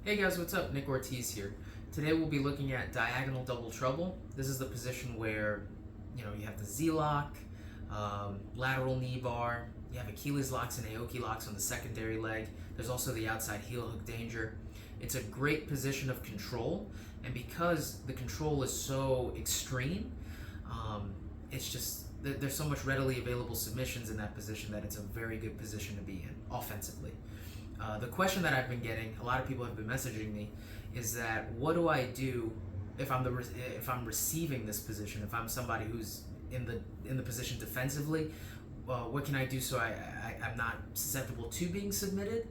Hey guys, what's up? Nick Ortiz here. Today we'll be looking at diagonal double trouble. This is the position where you have the Z-lock, lateral knee bar, you have Achilles locks and Aoki locks on the secondary leg. There's also the outside heel hook danger. It's a great position of control, and because the control is so extreme, it's just there's so much readily available submissions in that position that it's a very good position to be in offensively. The question that I've been getting, a lot of people have been messaging me, is that what do I do if I'm receiving this position? If I'm somebody who's in the position defensively, what can I do so I'm not susceptible to being submitted?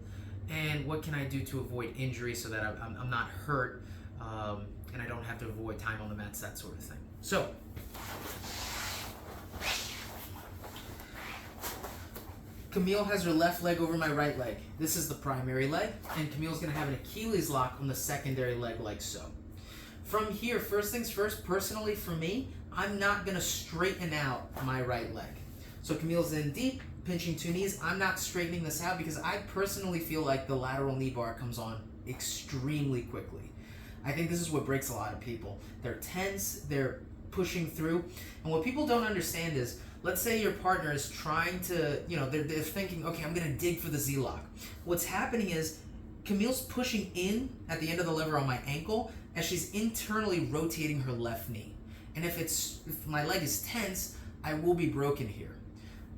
And what can I do to avoid injury so that I'm not hurt and I don't have to avoid time on the mats, that sort of thing. So, Camille has her left leg over my right leg. This is the primary leg, and Camille's going to have an Achilles lock on the secondary leg like so. From here, first things first, personally for me, I'm not going to straighten out my right leg. So Camille's in deep, pinching two knees. I'm not straightening this out because I personally feel like the lateral knee bar comes on extremely quickly. I think this is what breaks a lot of people. They're tense, they're pushing through, and what people don't understand is, let's say your partner is trying to, they're thinking, okay, I'm going to dig for the Z-lock. What's happening is Camille's pushing in at the end of the lever on my ankle as she's internally rotating her left knee. And if my leg is tense, I will be broken here.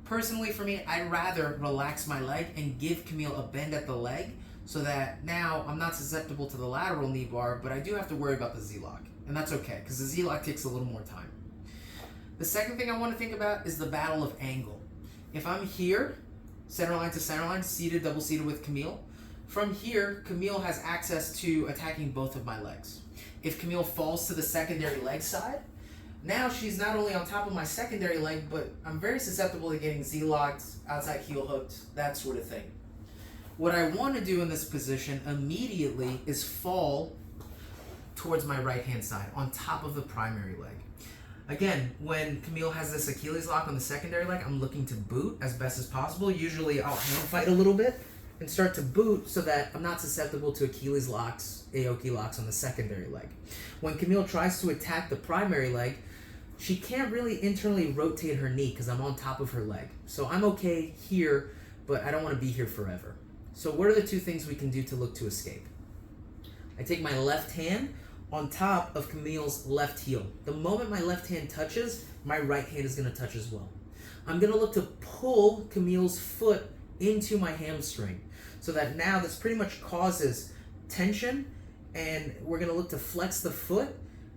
Personally, for me, I'd rather relax my leg and give Camille a bend at the leg so that now I'm not susceptible to the lateral knee bar, but I do have to worry about the Z-lock. And that's okay, because the Z-lock takes a little more time. The second thing I want to think about is the battle of angle. If I'm here, center line to center line, seated, double seated with Camille, from here, Camille has access to attacking both of my legs. If Camille falls to the secondary leg side, now she's not only on top of my secondary leg, but I'm very susceptible to getting Z-locked, outside heel hooked, that sort of thing. What I want to do in this position immediately is fall towards my right-hand side, on top of the primary leg. Again, when Camille has this Achilles lock on the secondary leg, I'm looking to boot as best as possible. Usually I'll hand fight a little bit and start to boot so that I'm not susceptible to Achilles locks, Aoki locks on the secondary leg. When Camille tries to attack the primary leg, she can't really internally rotate her knee because I'm on top of her leg. So I'm okay here, but I don't want to be here forever. So what are the two things we can do to look to escape? I take my left hand on top of Camille's left heel. The moment my left hand touches, my right hand is going to touch as well. I'm going to look to pull Camille's foot into my hamstring so that now this pretty much causes tension, and we're going to look to flex the foot.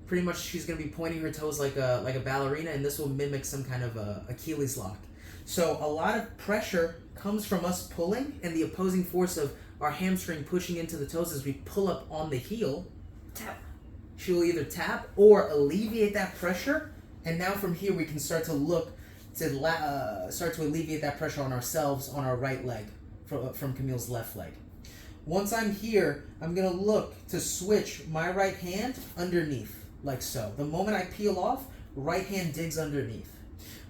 Pretty much she's going to be pointing her toes like a ballerina, and this will mimic some kind of Achilles lock. So a lot of pressure comes from us pulling and the opposing force of our hamstring pushing into the toes as we pull up on the heel. Tap. She will either tap or alleviate that pressure, and now from here we can start to look to start to alleviate that pressure on ourselves on our right leg from Camille's left leg. Once I'm here, I'm going to look to switch my right hand underneath, like so. The moment I peel off, right hand digs underneath.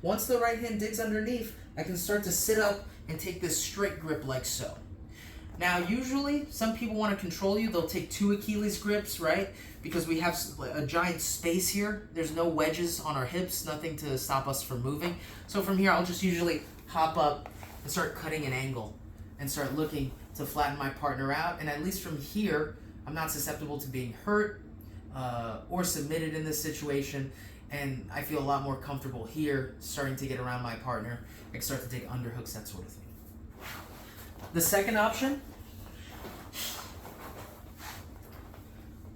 Once the right hand digs underneath, I can start to sit up and take this straight grip like so. Now, usually, some people want to control you. They'll take two Achilles grips, right? Because we have a giant space here. There's no wedges on our hips, nothing to stop us from moving. So from here, I'll just usually hop up and start cutting an angle and start looking to flatten my partner out. And at least from here, I'm not susceptible to being hurt or submitted in this situation. And I feel a lot more comfortable here, starting to get around my partner and start to take underhooks, that sort of thing. The second option,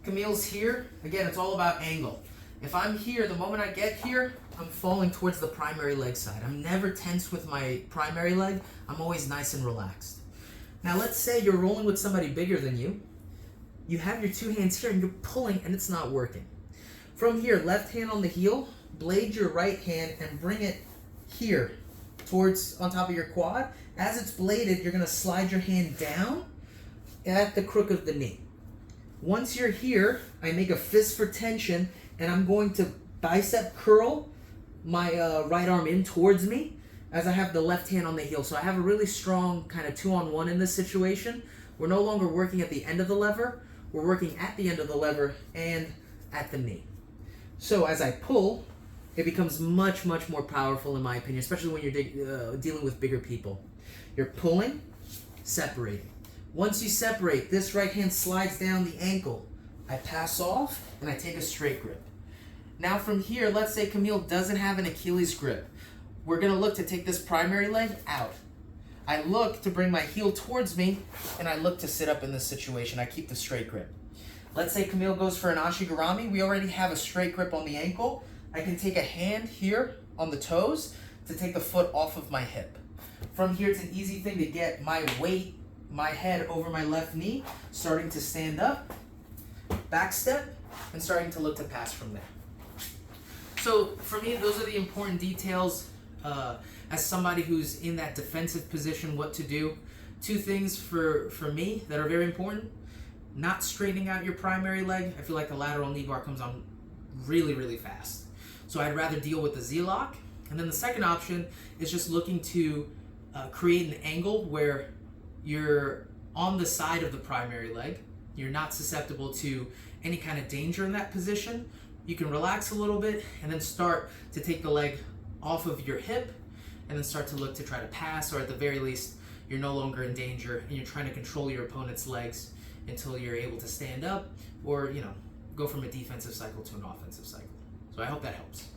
Camille's here. Again, it's all about angle. If I'm here, the moment I get here, I'm falling towards the primary leg side. I'm never tense with my primary leg. I'm always nice and relaxed. Now, let's say you're rolling with somebody bigger than you. You have your two hands here and you're pulling and it's not working. From here, left hand on the heel, blade your right hand and bring it here towards on top of your quad. As it's bladed, you're going to slide your hand down at the crook of the knee. Once you're here, I make a fist for tension, and I'm going to bicep curl my right arm in towards me as I have the left hand on the heel. So I have a really strong kind of 2-on-1 in this situation. We're no longer working at the end of the lever. we're working at the end of the lever and at the knee. So as I pull, it becomes much, much more powerful in my opinion, especially when you're dealing with bigger people. You're pulling, separating. Once you separate, this right hand slides down the ankle. I pass off and I take a straight grip. Now from here, let's say Camille doesn't have an Achilles grip. We're gonna look to take this primary leg out. I look to bring my heel towards me and I look to sit up in this situation. I keep the straight grip. Let's say Camille goes for an ashigarami. We already have a straight grip on the ankle. I can take a hand here on the toes to take the foot off of my hip. From here, it's an easy thing to get my weight, my head over my left knee, starting to stand up, back step, and starting to look to pass from there. So for me, those are the important details as somebody who's in that defensive position, what to do. Two things for me that are very important. Not straightening out your primary leg. I feel like the lateral knee bar comes on really, really fast. So I'd rather deal with the Z-lock. And then the second option is just looking to create an angle where you're on the side of the primary leg. You're not susceptible to any kind of danger in that position. You can relax a little bit and then start to take the leg off of your hip and then start to look to try to pass, or at the very least, you're no longer in danger and you're trying to control your opponent's legs until you're able to stand up or, go from a defensive cycle to an offensive cycle. So I hope that helps.